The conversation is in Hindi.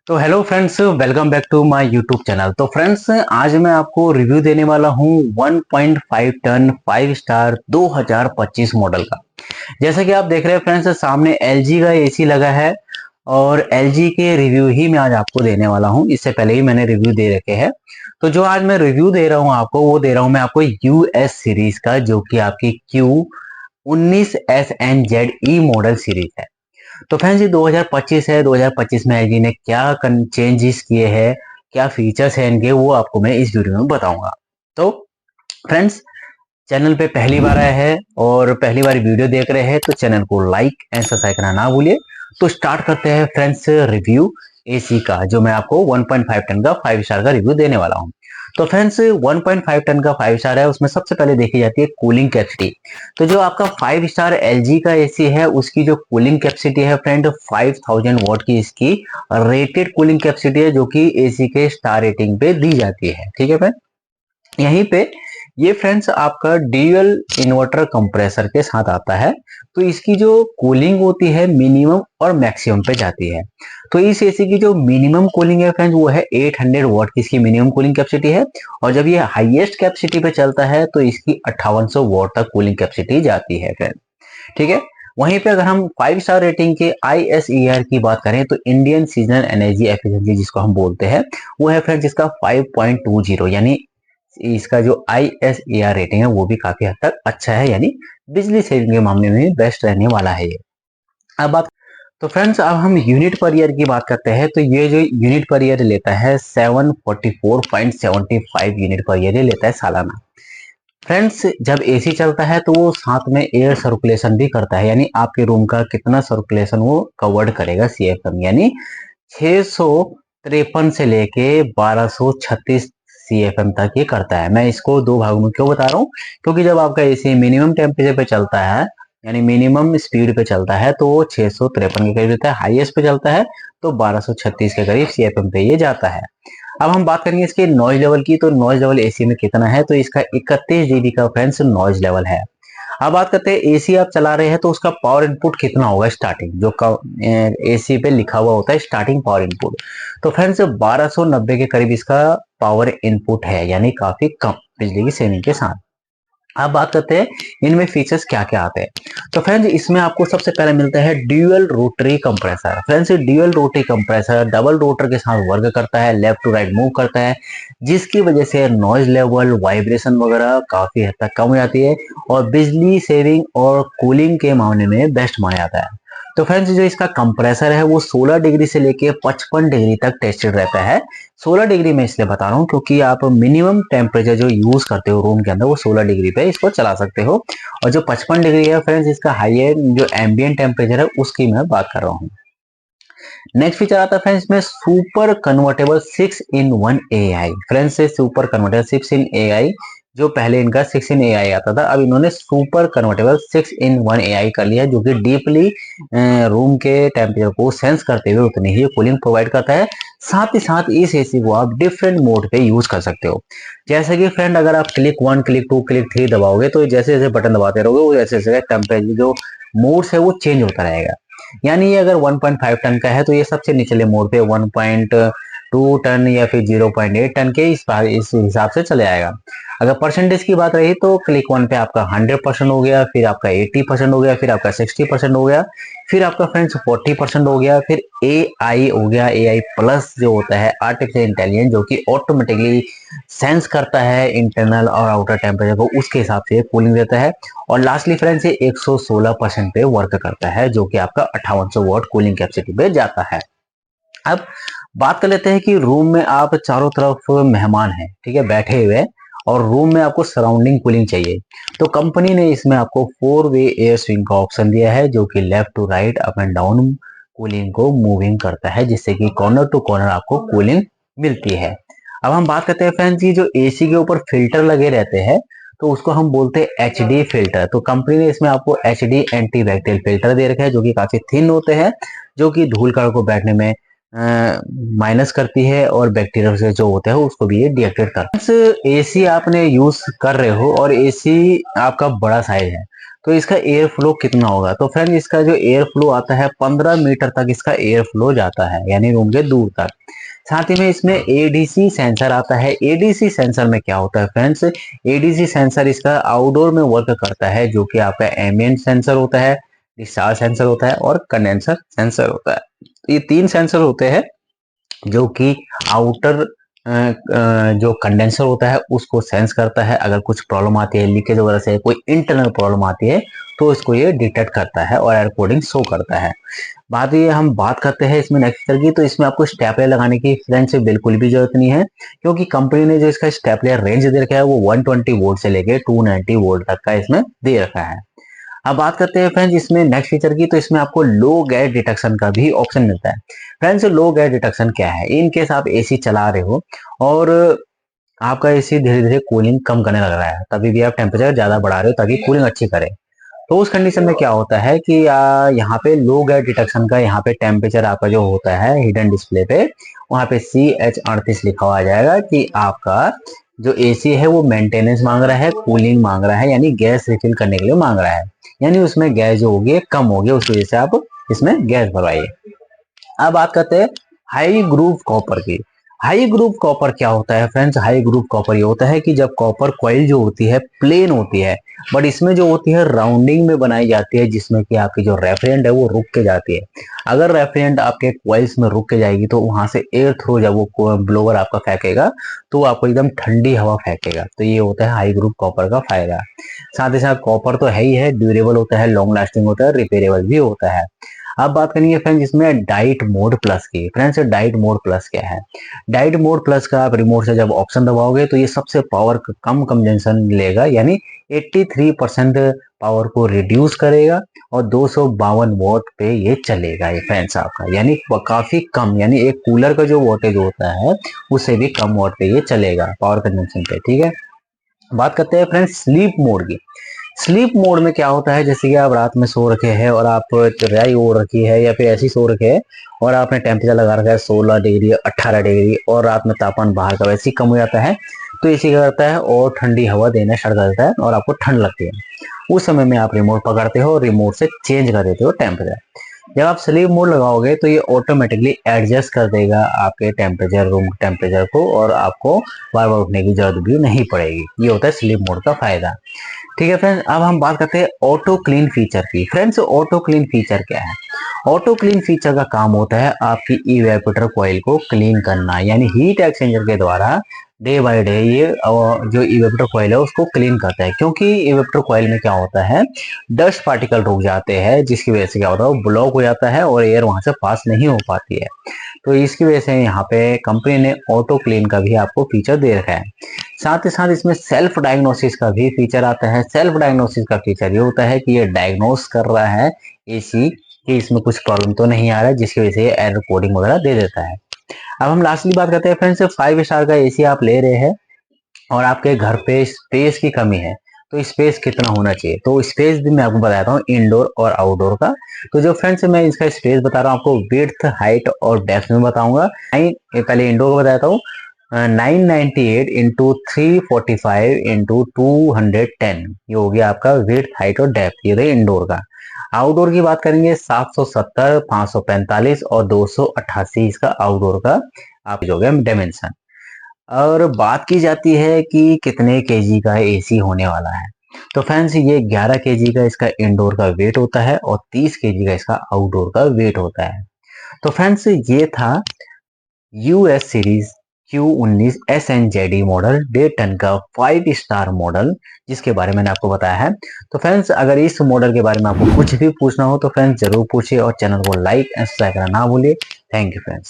तो hello friends, welcome back to my YouTube channel. तो फ्रेंड्स, आज मैं आपको रिव्यू देने वाला हूँ 1.5 टन 5 स्टार 2025 मॉडल का। जैसा कि आप देख रहे हैं फ्रेंड्स, सामने एलजी का एसी लगा है और एलजी के रिव्यू ही मैं आज आपको देने वाला हूँ। इससे पहले ही मैंने रिव्यू दे रखे हैं। तो जो आज मैं रिव्यू दे रहा हूँ आपको, वो दे रहा हूँ मैं आपको यूएस सीरीज का, जो कि आपकी Q19SNZE मॉडल सीरीज है। तो फ्रेंड्स, ये 2025 है। 2025 में एलजी ने क्या चेंजेस किए हैं, क्या फीचर्स हैं इनके, वो आपको मैं इस वीडियो में बताऊंगा। तो फ्रेंड्स, चैनल पे पहली बार आए हैं और पहली बार वीडियो देख रहे हैं तो चैनल को लाइक एंड सब्सक्राइब करना ना भूलिए। तो स्टार्ट करते हैं फ्रेंड्स रिव्यू एसी का, जो मैं आपको 1.5 टन का 5 स्टार का रिव्यू देने वाला हूँ। तो फ्रेंड्स, 1.5 टन का 5 स्टार है, उसमें सबसे पहले देखी जाती है कूलिंग कैपेसिटी। तो जो आपका 5 स्टार एलजी का एसी है, उसकी जो कूलिंग कैपेसिटी है फ्रेंड, 5000 वॉट की इसकी रेटेड कूलिंग कैपेसिटी है, जो कि एसी के स्टार रेटिंग पे दी जाती है। ठीक है फ्रेंड, यहीं पे ये फ्रेंड्स आपका ड्यूअल इन्वर्टर कंप्रेसर के साथ आता है। तो इसकी जो कूलिंग होती है मिनिमम और मैक्सिमम पे जाती है। तो इस एसी की जो मिनिमम कूलिंग है फ्रेंड्स, वो है 800 वॉट की इसकी मिनिमम कूलिंग कैपेसिटी है। और जब ये हाईएस्ट कैपेसिटी पे चलता है तो इसकी 5800 वॉट तक कूलिंग कैपेसिटी जाती है फ्रेंड। ठीक है, वहीं पे अगर हम 5 स्टार रेटिंग के ISER की बात करें तो इंडियन सीजनल एनर्जी एफिशिएंसी जिसको हम बोलते हैं, वो है फ्रेंड्स इसका 5.20, यानी इसका जो ISER रेटिंग है वो भी काफी हद तक अच्छा है, यानी बिजली सेविंग के मामले में बेस्ट रहने वाला है ये। अब बात, तो फ्रेंड्स अब हम यूनिट पर ईयर की बात करते हैं। तो ये जो यूनिट पर ईयर लेता है 744.75 यूनिट पर ईयर लेता है सालाना। फ्रेंड्स, जब एसी चलता है तो वो साथ में एयर सर्कुलेशन भी करता है, यानी आपके रूम का कितना सर्कुलेशन वो कवर्ड करेगा CFM, यानी 653 से लेके 1236 CFM तक ये करता है। मैं इसको दो भागों में क्यों बता रहा हूँ, क्योंकि जब आपका एसी मिनिमम टेम्परेचर पे चलता है, यानी मिनिमम स्पीड पे चलता है, तो वो 653 के करीब रहता है। हाईएस्ट पे चलता है तो 1236 के करीब CFM पे ये जाता है। अब हम बात करेंगे इसके नॉइज लेवल की। तो नॉइज लेवल एसी में कितना है, तो इसका 31 dB का फ्रेंड्स नॉइज लेवल है। अब बात करते हैं एसी आप चला रहे हैं तो उसका पावर इनपुट कितना होगा स्टार्टिंग, जो एसी पे लिखा हुआ होता है स्टार्टिंग पावर इनपुट। तो फ्रेंड्स 1290 के करीब इसका पावर इनपुट है, यानी काफी कम बिजली की सेविंग के साथ। अब बात करते हैं इनमें फीचर्स क्या क्या आते हैं। तो फ्रेंड्स, इसमें आपको सबसे पहले मिलता है dual rotary compressor. Friends, dual rotary compressor double rotor के साथ वर्क करता है, लेफ्ट टू राइट मूव करता है, जिसकी वजह से नॉइज लेवल, वाइब्रेशन वगैरह काफी हद तक कम हो जाती है और बिजली सेविंग और कूलिंग के मामले में बेस्ट माना जाता है। तो फ्रेंड्स, जो इसका कंप्रेसर है वो 16 डिग्री से लेके 55 डिग्री तक टेस्टेड रहता है। 16 डिग्री में इसलिए बता रहा हूँ क्योंकि आप मिनिमम टेम्परेचर जो यूज करते हो रूम के अंदर वो 16 डिग्री पे इसको चला सकते हो। और जो 55 डिग्री है फ्रेंड्स, इसका हाई जो एम्बियंट टेम्परेचर है उसकी मैं बात कर रहा हूँ। नेक्स्ट फीचर आता है फ्रेंड्स इसमें super convertible 6-in-1 AI। Friends, से सुपर कन्वर्टेबल 6-in-AI, जो पहले इनका 6-in-AI आता था, अब इन्होंने सुपर कन्वर्टेबल 6-in-1 AI कर लिया है, जो कि डीपली रूम के टेम्परेचर को सेंस करते हुए उतनी ही कूलिंग प्रोवाइड करता है। साथ ही साथ इस एसी को आप डिफरेंट मोड पे यूज कर सकते हो। जैसे कि फ्रेंड, अगर आप क्लिक 1, क्लिक 2, क्लिक 3 दबाओगे तो जैसे जैसे बटन दबाते रहोगे वो जैसे जैसे टेम्परेचर जो मोड्स है वो चेंज होता रहेगा। यानी ये अगर 1.5 टन का है तो ये सबसे निचले मोड पे 1.2 टन या फिर 0.8 टन के इस हिसाब से चले आएगा। अगर परसेंटेज की बात रही तो क्लिक 1 पे आपका 100% हो गया, फिर आपका 80% हो गया, फिर आपका 60% हो गया, फिर आपका फ्रेंड्स 40% हो गया, फिर AI हो गया। AI प्लस जो होता है आर्टिफिशियल इंटेलिजेंस, जो कि ऑटोमेटिकली सेंस करता है इंटरनल और आउटर टेम्परेचर को, उसके हिसाब से कूलिंग देता है। और लास्टली फ्रेंड्स, ये 116% पे वर्क करता है, जो कि आपका 5800 वॉट कूलिंग कैपेसिटी पे जाता है। अब बात कर लेते हैं कि रूम में आप चारों तरफ मेहमान हैं, ठीक है, बैठे हुए, और रूम में आपको सराउंडिंग कूलिंग चाहिए। तो कंपनी ने इसमें आपको 4-वे एयर स्विंग का ऑप्शन दिया है, जो कि left to right, up and down cooling को मूविंग करता है, जिससे कि कॉर्नर टू कॉर्नर आपको कूलिंग मिलती है। अब हम बात करते हैं फ्रेंड्स, ये जो एसी के ऊपर फिल्टर लगे रहते हैं तो उसको हम बोलते हैं HD फिल्टर। तो कंपनी ने इसमें आपको HD एंटी बैक्टीरियल फिल्टर दे रखा है, जो कि काफी थिन होते हैं, जो कि धूल कण को बैठने में माइनस करती है और बैक्टीरिया से जो होता है उसको भी ये डिएक्टिवेट करता है। एसी आपने यूज कर रहे हो और एसी आपका बड़ा साइज है, तो इसका एयर फ्लो कितना होगा? तो फ्रेंड इसका जो एयर फ्लो आता है 15 मीटर तक इसका एयर फ्लो जाता है, यानी रूम के दूर तक। साथ ही में इसमें एडीसी सेंसर आता है। एडीसी सेंसर में क्या होता है फ्रेंड्स? एडीसी सेंसर इसका आउटडोर में वर्क करता है, जो कि आपका एम्बिएंट सेंसर होता है, डिस्चार्ज सेंसर होता है और कंडेंसर सेंसर होता है। तो ये 3 सेंसर होते हैं जो कि आउटर जो कंडेंसर होता है उसको सेंस करता है। अगर कुछ प्रॉब्लम आती है, लीकेज वगैरह से कोई इंटरनल प्रॉब्लम आती है, तो इसको ये डिटेक्ट करता है और एयर कोडिंग शो करता है। बात ये हम बात करते हैं इसमें नेक्स्ट फीचर की, तो इसमें आपको स्टेपलर लगाने की फ्रेंड से बिल्कुल भी जरूरत नहीं है, क्योंकि कंपनी ने जो इसका स्टेपलर रेंज दे रखा है वो 120 वोल्ट से लेके 290 वोल्ट तक का इसमें दे रखा है। अब बात करते हैं फ्रेंड्स इसमें नेक्स्ट फीचर की, तो इसमें आपको लो गैस डिटेक्शन का भी ऑप्शन मिलता है। फ्रेंड्स लो गैस डिटेक्शन क्या है? इन केस आप एसी चला रहे हो और आपका एसी धीरे धीरे कूलिंग कम करने लग रहा है, तभी भी आप टेम्परेचर ज्यादा बढ़ा रहे हो ताकि कूलिंग अच्छी करे। तो उस कंडीशन में क्या होता है कि यहाँ पे लो गैस डिटेक्शन का यहाँ पे टेम्परेचर आपका जो होता है हिडन डिस्प्ले पे, वहाँ पे CH38 लिखा हुआ आ जाएगा कि आपका जो एसी है वो मेंटेनेंस मांग रहा है, कूलिंग मांग रहा है, यानी गैस रिफिल करने के लिए मांग रहा है, यानी उसमें गैस जो होगी कम होगी, उस वजह से आप इसमें गैस भरवाइए। अब बात करते हैं हाई ग्रूव कॉपर की। हाई ग्रूव कॉपर क्या होता है फ्रेंड्स? हाई ग्रूव कॉपर ये होता है कि जब कॉपर कॉइल जो होती है प्लेन होती है, बट इसमें जो होती है राउंडिंग में बनाई जाती है, जिसमें कि आपकी जो रेफ्रिजरेंट है वो रुक के जाती है। अगर रेफ्रिजरेंट आपके कॉइल्स में रुक के जाएगी तो वहां से एयर थ्रू जब वो ब्लोअर आपका फेंकेगा तो वो आपको एकदम ठंडी हवा फेंकेगा। तो ये होता है हाई ग्रूव कॉपर का फायदा। साथ ही साथ कॉपर तो है ही है, ड्यूरेबल होता है, लॉन्ग लास्टिंग होता है, रिपेयरेबल भी होता है। अब बात करेंगे फ्रेंड्स इसमें डाइट मोड प्लस की। फ्रेंड्स डाइट मोड प्लस क्या है? डाइट मोड प्लस का आप रिमोट से जब ऑप्शन दबाओगे तो ये सबसे पावर कम कंजम्पशन लेगा, यानी 83% पावर को रिड्यूस करेगा और 252 वॉट पे ये चलेगा ये फैंस आपका, यानी काफी कम, यानी एक कूलर का जो वोल्टेज होता है उससे भी कम वॉट पे ये चलेगा पावर कंजम्पशन पे। ठीक है, बात करते हैं फ्रेंड्स स्लीप मोड की। स्लीप मोड में क्या होता है, जैसे कि आप रात में सो रखे हैं और आप रजाई ओढ़ रखी है या फिर ऐसी सो रखे है और आपने टेम्परेचर लगा रखा है 16 डिग्री 18 डिग्री और रात में तापमान बाहर का वैसे ही कम हो जाता है, तो इसी क्या करता है और ठंडी हवा देना स्टार्ट कर देता है और आपको ठंड लगती है। उस समय में आप रिमोट पकड़ते हो और रिमोट से चेंज कर देते हो टेम्परेचर। जब आप स्लीप मोड लगाओगे तो ये ऑटोमेटिकली एडजस्ट कर देगा आपके टेम्परेचर, रूम टेम्परेचर को, और आपको बार बार उठने की जरूरत भी नहीं पड़ेगी। ये होता है स्लीप मोड का फायदा। ठीक है फ्रेंड्स, अब हम बात करते हैं ऑटो क्लीन फीचर की। फ्रेंड्स ऑटो क्लीन फीचर क्या है? ऑटो क्लीन फीचर का काम होता है आपकी इवेपोरेटर कॉइल को क्लीन करना, यानी हीट एक्सचेंजर के द्वारा डे बाय डे ये जो इवेपोरेटर कॉइल है उसको क्लीन करता है। क्योंकि इवेपोरेटर कॉइल में क्या होता है, डस्ट पार्टिकल रुक जाते हैं, जिसकी वजह से क्या होता है वो ब्लॉक हो जाता है और एयर वहां से पास नहीं हो पाती है। तो इसकी वजह से यहाँ पे कंपनी ने ऑटो क्लीन का भी आपको फीचर दे रखा है। साथ ही साथ इसमें सेल्फ डायग्नोसिस का भी फीचर आता है। सेल्फ डायग्नोसिस का फीचर ये होता है कि ये डायग्नोस कर रहा है एसी कि इसमें कुछ प्रॉब्लम तो नहीं आ रहा है, जिसकी वजह से ये एरर कोडिंग वगैरह दे देता है। अब हम लास्टली बात करते हैं फ्रेंड्स, 5 स्टार का एसी आप ले रहे हैं और आपके घर पे स्पेस की कमी है, तो स्पेस कितना होना चाहिए? तो स्पेस भी मैं आपको बताता हूँ इंडोर और आउटडोर का। तो जो फ्रेंड्स मैं इसका स्पेस बता रहा हूँ आपको, विड्थ हाइट और डेप्थ में बताऊंगा। पहले इंडोर का बताता हूँ। 998 इंटू 345 इंटू 210, ये हो गया आपका विड्थ हाइट और डेप्थ, ये रही इंडोर का। आउटडोर की बात करेंगे 770 545 और 288 इसका आउटडोर का आप जो गया डायमेंशन। और बात की जाती है कि कितने केजी का एसी होने वाला है, तो फ्रेंड्स ये 11 केजी का इसका इंडोर का वेट होता है और 30 केजी का इसका आउटडोर का वेट होता है। तो फ्रेंड्स ये था US series Q19 SNZD model 1.5 ton का 5 स्टार मॉडल, जिसके बारे में मैंने आपको बताया है। तो फ्रेंड्स अगर इस मॉडल के बारे में आपको कुछ भी पूछना हो तो फ्रेंड्स जरूर पूछिए और चैनल को लाइक एंड सब्सक्राइब करना ना भूलिए। Thank you friends.